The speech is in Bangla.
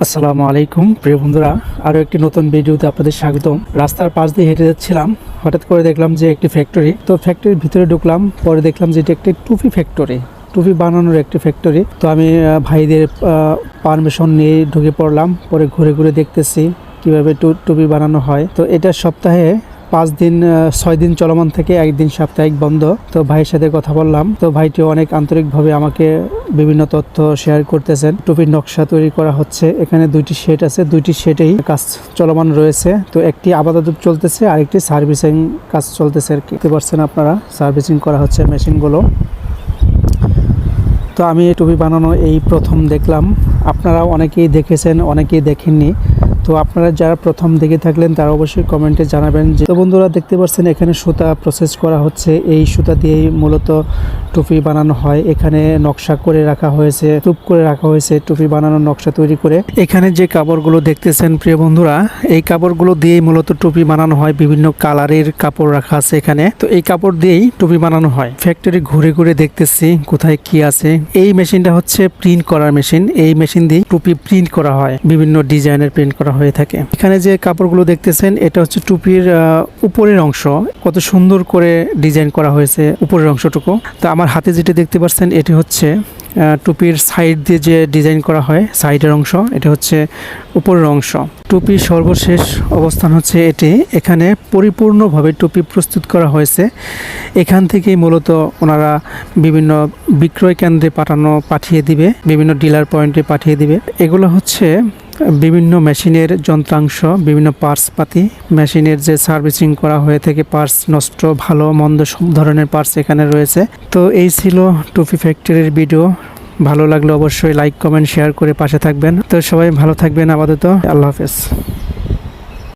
আসসালামু আলাইকুম প্রিয় বন্ধুরা, আরও একটি নতুন ভিডিওতে আপনাদের স্বাগতম। রাস্তার পাশ দিয়ে হেঁটে যাচ্ছিলাম, হঠাৎ করে দেখলাম যে একটি ফ্যাক্টরি। তো ফ্যাক্টরির ভিতরে ঢুকলাম, পরে দেখলাম যে এটি একটি টুপি ফ্যাক্টরি, টুপি বানানোর একটি ফ্যাক্টরি। তো আমি ভাইদের পারমিশন নিয়ে ঢুকে পড়লাম, পরে ঘুরে ঘুরে দেখতেছি কিভাবে টুপি বানানো হয়। তো এটা সপ্তাহে 6 দিন চলমান থেকে, একদিন সাপ্তাহিক বন্ধ। তো ভাইয়ের সাথে কথা বললাম, তো ভাইটি অনেক আন্তরিকভাবে আমাকে বিভিন্ন তথ্য শেয়ার করতেছেন। টুপির নকশা তৈরি করা হচ্ছে, এখানে 2টি শেড আছে, 2টি শেডেই কাজ চলমান রয়েছে। তো একটি আপাতত চলতেছে, আরেকটি সার্ভিসিং কাজ চলতেছে আর কি। দেখতে পাচ্ছেন আপনারা, সার্ভিসিং করা হচ্ছে মেশিনগুলো। তো আমি টুপি বানানো এই প্রথম দেখলাম। আপনারা অনেকেই দেখেছেন, অনেকেই দেখেননি। তো আপনারা যারা প্রথম দেখে থাকলেন তারা অবশ্যই কমেন্টে জানাবেন। তো বন্ধুরা, দেখতে পাচ্ছেন এখানে সুতা প্রসেস করা হচ্ছে। এই সুতা দিয়েই মূলত টুপি বানানো হয়। এখানে নকশা করে রাখা হয়েছে, টুপ করে রাখা হয়েছে টুপি বানানোর নকশা তৈরি করে। এখানে যে কাপড়গুলো দেখতেছেন প্রিয় বন্ধুরা, এই কাপড়গুলো দিয়েই মূলত টুপি বানানো হয়। বিভিন্ন কালারের কাপড় রাখা আছে এখানে। তো এই কাপড় দিয়েই টুপি বানানো হয়। ফ্যাক্টরি ঘুরে ঘুরে দেখতেছি কোথায় কি আছে। এই মেশিনটা হচ্ছে প্রিন্ট করার মেশিন। এই মেশিন দিয়ে টুপি প্রিন্ট করা হয়, বিভিন্ন ডিজাইনের প্রিন্ট করা হয়ে থাকে। এখানে যে কাপড়গুলো দেখতেছেন এটা হচ্ছে টুপির উপরের অংশ। কত সুন্দর করে ডিজাইন করা হয়েছে উপরের অংশটুকু। তো আমার হাতে যেটা দেখতে পাচ্ছেন এটি হচ্ছে টুপির সাইড দিয়ে যে ডিজাইন করা হয়, সাইডের অংশ। এটা হচ্ছে উপরের অংশ। টুপির সর্বশেষ অবস্থান হচ্ছে এটি। এখানে পরিপূর্ণভাবে টুপি প্রস্তুত করা হয়েছে। এখান থেকেই মূলত ওনারা বিভিন্ন বিক্রয় কেন্দ্রে পাঠিয়ে দিবে, বিভিন্ন ডিলার পয়েন্টে পাঠিয়ে দিবে। এগুলো হচ্ছে বিভিন্ন মেশিনের যন্ত্রাংশ, বিভিন্ন পার্টস পাতি। মেশিনের যে সার্ভিসিং করা হয়ে থাকে, পার্টস নষ্ট ভালো মন্দ সব ধরনের পার্টস এখানে রয়েছে। তো এই ছিল টুপি ফ্যাক্টরির ভিডিও। ভালো লাগলে অবশ্যই লাইক, কমেন্ট, শেয়ার করে পাশে থাকবেন। তো সবাই ভালো থাকবেন। আপাতত আল্লাহ হাফেজ।